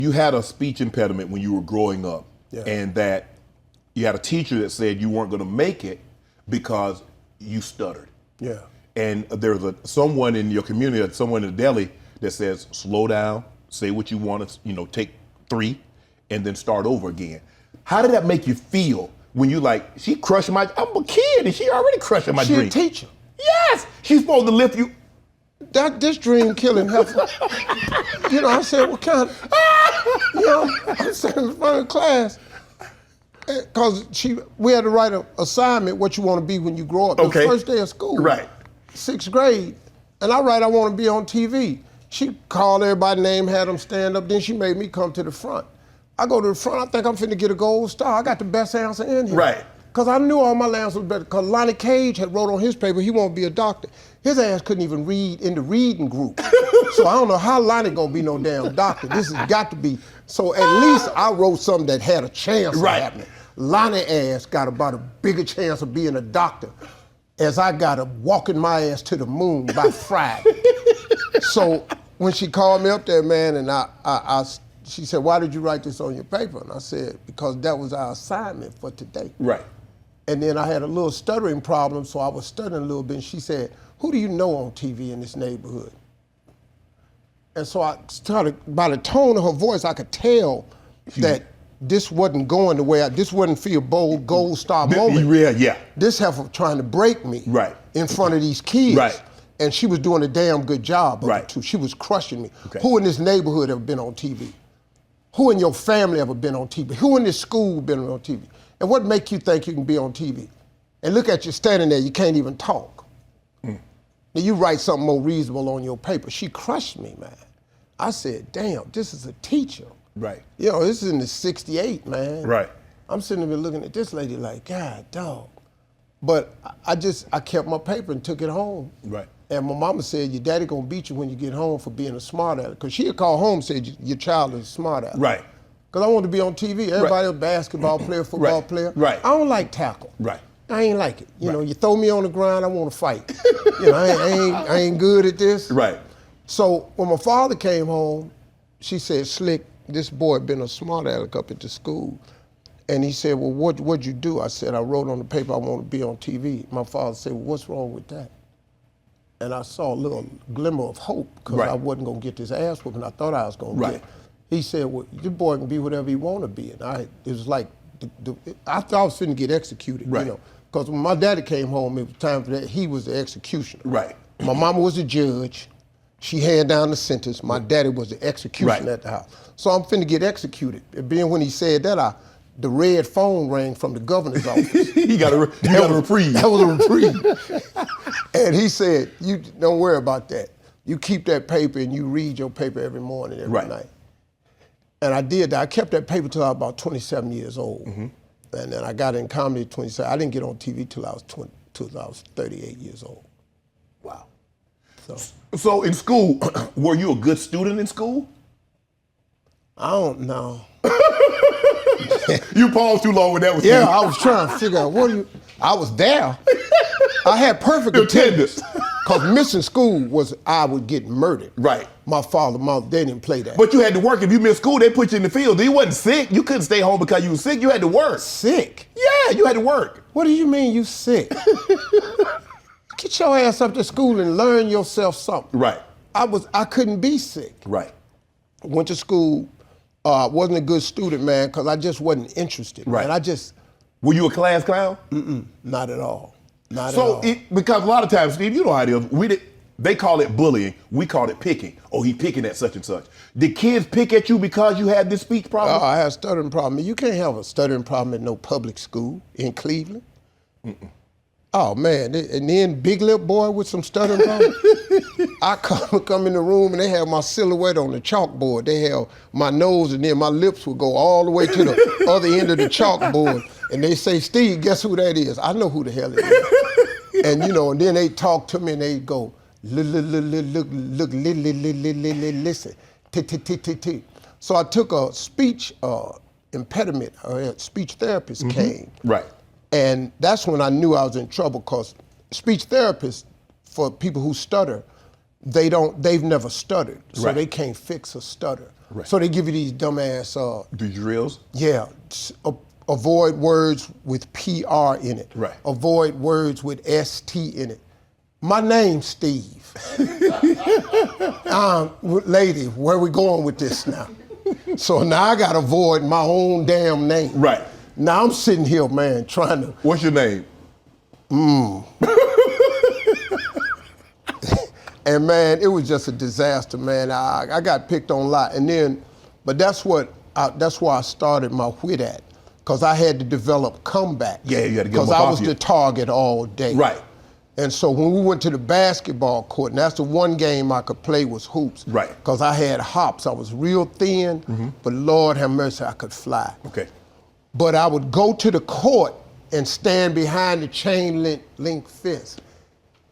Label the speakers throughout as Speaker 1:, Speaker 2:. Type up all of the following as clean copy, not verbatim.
Speaker 1: You had a speech impediment when you were growing up, and that you had a teacher that said you weren't going to make it because you stuttered.
Speaker 2: Yeah.
Speaker 1: And there's someone in your community, someone in the deli that says, slow down, say what you want to, take 3, and then start over again. How did that make you feel when you she crushed I'm a kid and she already crushing my dream.
Speaker 2: She's a teacher.
Speaker 1: Yes, she's supposed to lift you.
Speaker 2: This dream killing heifer. I said, what kind of, I'm sitting in front of class, because we had to write an assignment, what you want to be when you grow up.
Speaker 1: Okay.
Speaker 2: The first day of school.
Speaker 1: Right.
Speaker 2: 6th grade, and I write, I want to be on TV. She called everybody's name, had them stand up, then she made me come to the front. I go to the front, I think I'm finna get a gold star. I got the best answer in here.
Speaker 1: Right.
Speaker 2: Because I knew all my answers was better. Because Lonnie Cage had wrote on his paper, he wanted to be a doctor. His ass couldn't even read in the reading group. So I don't know how Lonnie gonna be no damn doctor. This has got to be. So at least I wrote something that had a chance of happening. Lonnie ass got about a bigger chance of being a doctor as I got to walking my ass to the moon by Friday. So when she called me up there, man, and she said, why did you write this on your paper? And I said, because that was our assignment for today.
Speaker 1: Right.
Speaker 2: And then I had a little stuttering problem, so I was stuttering a little bit. And she said, who do you know on TV in this neighborhood? And so I started, by the tone of her voice, I could tell that this wasn't going the way this wasn't for a bold gold star moment.
Speaker 1: Yeah.
Speaker 2: This heifer trying to break me in front of these kids.
Speaker 1: Right.
Speaker 2: And she was doing a damn good job of
Speaker 1: right.
Speaker 2: it too. She was crushing me.
Speaker 1: Okay.
Speaker 2: Who in this neighborhood ever been on TV? Who in your family ever been on TV? Who in this school been on TV? And what make you think you can be on TV? And look at you standing there, you can't even talk. Now you write something more reasonable on your paper. She crushed me, man. I said, damn, this is a teacher.
Speaker 1: Right.
Speaker 2: This is in the 68, man.
Speaker 1: Right.
Speaker 2: I'm sitting there looking at this lady like, God, dog. But I kept my paper and took it home.
Speaker 1: Right.
Speaker 2: And my mama said, your daddy gonna beat you when you get home for being a smart aleck. Because she'd call home and said, your child is a smart aleck.
Speaker 1: Right.
Speaker 2: Because I wanted to be on TV. Everybody a basketball player, football player.
Speaker 1: Right.
Speaker 2: I don't like tackle.
Speaker 1: Right.
Speaker 2: I ain't like it. You know, you throw me on the ground, I want to fight. I ain't good at this.
Speaker 1: Right.
Speaker 2: So when my father came home, she said, Slick, this boy been a smart aleck up at the school. And he said, well, what'd you do? I said, I wrote on the paper I want to be on TV. My father said, well, what's wrong with that? And I saw a little glimmer of hope because I wasn't going to get this ass whooping I thought I was going to get. He said, well, your boy can be whatever he want to be. And it was like, I thought I was finna get executed, because when my daddy came home, it was time for that, he was the executioner.
Speaker 1: Right.
Speaker 2: My mama was a judge. She handed down the sentence. My daddy was the executioner at the house. So I'm finna get executed. And being when he said that, the red phone rang from the governor's office.
Speaker 1: You got a reprieve.
Speaker 2: That was a reprieve. And he said, you don't worry about that. You keep that paper and you read your paper every morning, every night. And I did that. I kept that paper till I was about 27 years old. And then I got in comedy at 27. I didn't get on TV till I was 38 years old.
Speaker 1: Wow.
Speaker 2: So
Speaker 1: in school, were you a good student in school?
Speaker 2: I don't know.
Speaker 1: You paused too long with that.
Speaker 2: Yeah, I was trying to figure out I was there. I had perfect attendance. Because missing school I would get murdered.
Speaker 1: Right.
Speaker 2: My father, mother, they didn't play that.
Speaker 1: But you had to work. If you missed school, they put you in the field. You wasn't sick. You couldn't stay home because you were sick. You had to work.
Speaker 2: Sick?
Speaker 1: Yeah, you had to work.
Speaker 2: What do you mean you sick? Get your ass up to school and learn yourself something.
Speaker 1: Right.
Speaker 2: I couldn't be sick.
Speaker 1: Right.
Speaker 2: Went to school, wasn't a good student, man, because I just wasn't interested.
Speaker 1: Right.
Speaker 2: And
Speaker 1: Were you a class clown?
Speaker 2: Not at all. Not at all.
Speaker 1: Because a lot of times, Steve, you know how it is. They call it bullying. We call it picking. Oh, he picking at such and such. Did kids pick at you because you had this speech problem?
Speaker 2: I had a stuttering problem. You can't have a stuttering problem at no public school in Cleveland. Oh, man. And then big lip boy with some stuttering problem. I come in the room and they have my silhouette on the chalkboard. They have my nose and then my lips would go all the way to the other end of the chalkboard. And they say, Steve, guess who that is? I know who the hell it is. And and then they talk to me and they go, look, listen, t. So I took a speech impediment, a speech therapist came.
Speaker 1: Right.
Speaker 2: And that's when I knew I was in trouble because speech therapists, for people who stutter, they've never stuttered, so they can't fix a stutter.
Speaker 1: Right.
Speaker 2: So they give you these dumbass.
Speaker 1: The drills.
Speaker 2: Yeah. Avoid words with PR in it.
Speaker 1: Right.
Speaker 2: Avoid words with ST in it. My name's Steve. Lady, where we going with this now? So now I gotta avoid my own damn name.
Speaker 1: Right.
Speaker 2: Now I'm sitting here, man, trying to.
Speaker 1: What's your name?
Speaker 2: And man, it was just a disaster, man. I got picked on a lot, and then, but that's why I started my wit at, because I had to develop comeback.
Speaker 1: Yeah, you had to get them
Speaker 2: because
Speaker 1: up
Speaker 2: I
Speaker 1: off
Speaker 2: was
Speaker 1: you.
Speaker 2: the target all day.
Speaker 1: Right.
Speaker 2: And so when we went to the basketball court, and that's the one game I could play was hoops.
Speaker 1: Right.
Speaker 2: Because I had hops. I was real thin, but Lord have mercy, I could fly.
Speaker 1: Okay.
Speaker 2: But I would go to the court and stand behind the chain link fence.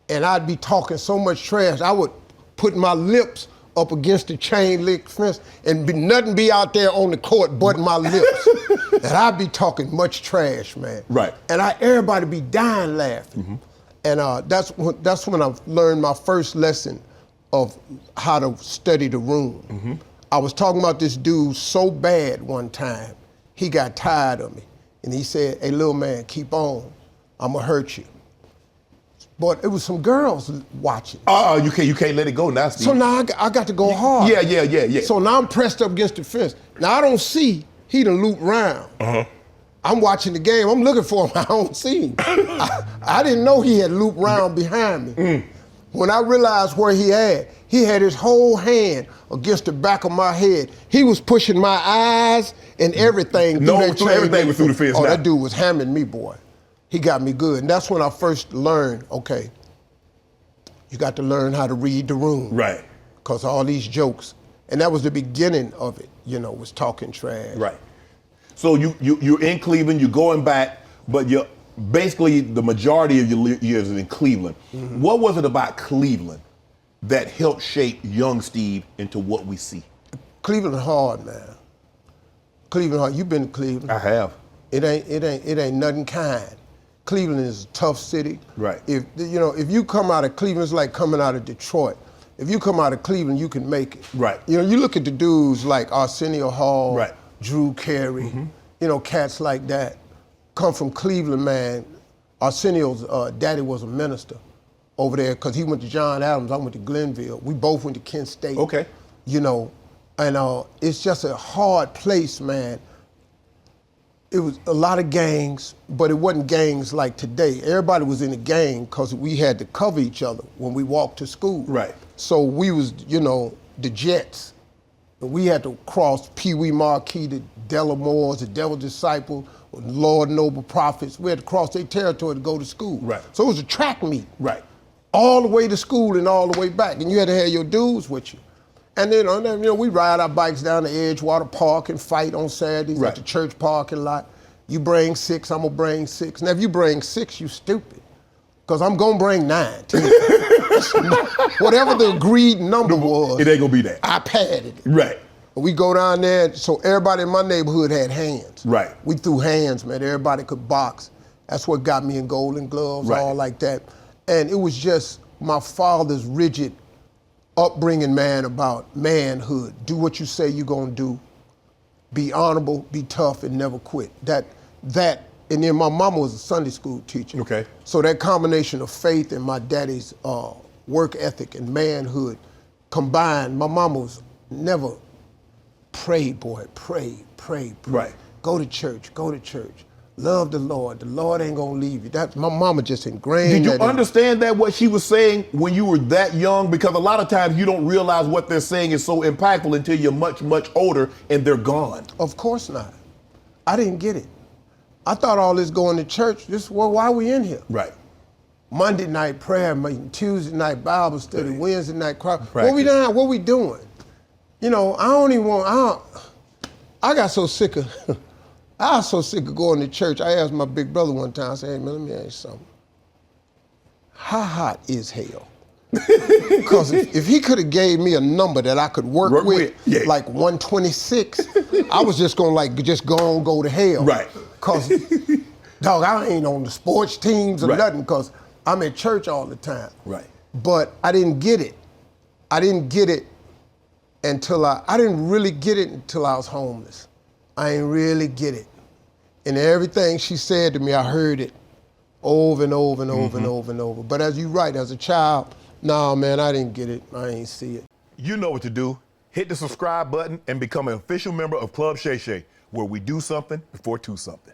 Speaker 2: And I'd be talking so much trash, I would put my lips up against the chain link fence and nothing be out there on the court but my lips. And I'd be talking much trash, man.
Speaker 1: Right.
Speaker 2: And everybody be dying laughing. And that's when I learned my first lesson of how to study the room. I was talking about this dude so bad one time, he got tired of me. And he said, hey, little man, keep on. I'm gonna hurt you. But it was some girls watching.
Speaker 1: You can't let it go now, Steve.
Speaker 2: So now I got to go hard.
Speaker 1: Yeah.
Speaker 2: So now I'm pressed up against the fence. Now I don't see he done loop round. I'm watching the game. I'm looking for him. I don't see him. I didn't know he had looped round behind me. When I realized where he had his whole hand against the back of my head. He was pushing my eyes and everything.
Speaker 1: Everything was through the fence.
Speaker 2: Oh,
Speaker 1: now.
Speaker 2: that dude was hammering me, boy. He got me good. And that's when I first learned, okay, you got to learn how to read the room.
Speaker 1: Right.
Speaker 2: Because all these jokes, and that was the beginning of it, was talking trash.
Speaker 1: Right. So you're in Cleveland, you're going back, but you're basically the majority of your years is in Cleveland. What was it about Cleveland that helped shape young Steve into what we see?
Speaker 2: Cleveland hard, man. Cleveland hard. You've been to Cleveland.
Speaker 1: I have.
Speaker 2: It ain't nothing kind. Cleveland is a tough city.
Speaker 1: Right.
Speaker 2: If you come out of Cleveland, it's like coming out of Detroit. If you come out of Cleveland, you can make it.
Speaker 1: Right.
Speaker 2: You look at the dudes like Arsenio Hall,
Speaker 1: right.
Speaker 2: Drew Carey, cats like that, come from Cleveland, man. Arsenio's daddy was a minister over there because he went to John Adams, I went to Glenville. We both went to Kent State.
Speaker 1: Okay.
Speaker 2: And it's just a hard place, man. It was a lot of gangs, but it wasn't gangs like today. Everybody was in a gang because we had to cover each other when we walked to school.
Speaker 1: Right.
Speaker 2: So we was, the Jets. We had to cross Pee Wee Marquis, the Delamore's, the Devil Disciples, Lord Noble Prophets. We had to cross their territory to go to school.
Speaker 1: Right.
Speaker 2: So it was a track meet.
Speaker 1: Right.
Speaker 2: All the way to school and all the way back. And you had to have your dudes with you. And then, we ride our bikes down to Edgewater Park and fight on Saturdays at the church parking lot. You bring 6, I'm gonna bring 6. Now, if you bring 6, you stupid. Because I'm gonna bring 9, 10. Whatever the agreed number was.
Speaker 1: It ain't gonna be that.
Speaker 2: I padded it.
Speaker 1: Right.
Speaker 2: We go down there, so everybody in my neighborhood had hands.
Speaker 1: Right.
Speaker 2: We threw hands, man. Everybody could box. That's what got me in Golden Gloves, all like that. And it was just my father's rigid upbringing, man, about manhood. Do what you say you're gonna do. Be honorable, be tough, and never quit. And then my mama was a Sunday school teacher.
Speaker 1: Okay.
Speaker 2: So that combination of faith and my daddy's work ethic and manhood combined, my mama was never pray, boy, pray.
Speaker 1: Right.
Speaker 2: Go to church. Love the Lord. The Lord ain't gonna leave you. That my mama just ingrained.
Speaker 1: Did you
Speaker 2: that in me.
Speaker 1: understand that what she was saying when you were that young? Because a lot of times you don't realize what they're saying is so impactful until you're much, much older and they're gone.
Speaker 2: Of course not. I didn't get it. I thought all this going to church, why are we in here?
Speaker 1: Right.
Speaker 2: Monday night prayer meeting, Tuesday night Bible study, Wednesday night crowd.
Speaker 1: Practice.
Speaker 2: What we doing? I got so sick of, I was so sick of going to church. I asked my big brother one time, I said, hey man, let me ask you something. How hot is hell? Because if he could have gave me a number that I could work with, like 126, I was just gonna go to hell.
Speaker 1: Right.
Speaker 2: Because, dog, I ain't on the sports teams or
Speaker 1: Right.
Speaker 2: nothing because I'm at church all the time.
Speaker 1: Right.
Speaker 2: But I didn't get it. I didn't get it until I didn't really get it until I was homeless. I didn't really get it. And everything she said to me, I heard it over and over and over and over and over. But as you right, as a child, nah, man, I didn't get it. I ain't see it.
Speaker 1: You know what to do. Hit the subscribe button and become an official member of Club Shay Shay, where we do something before two something.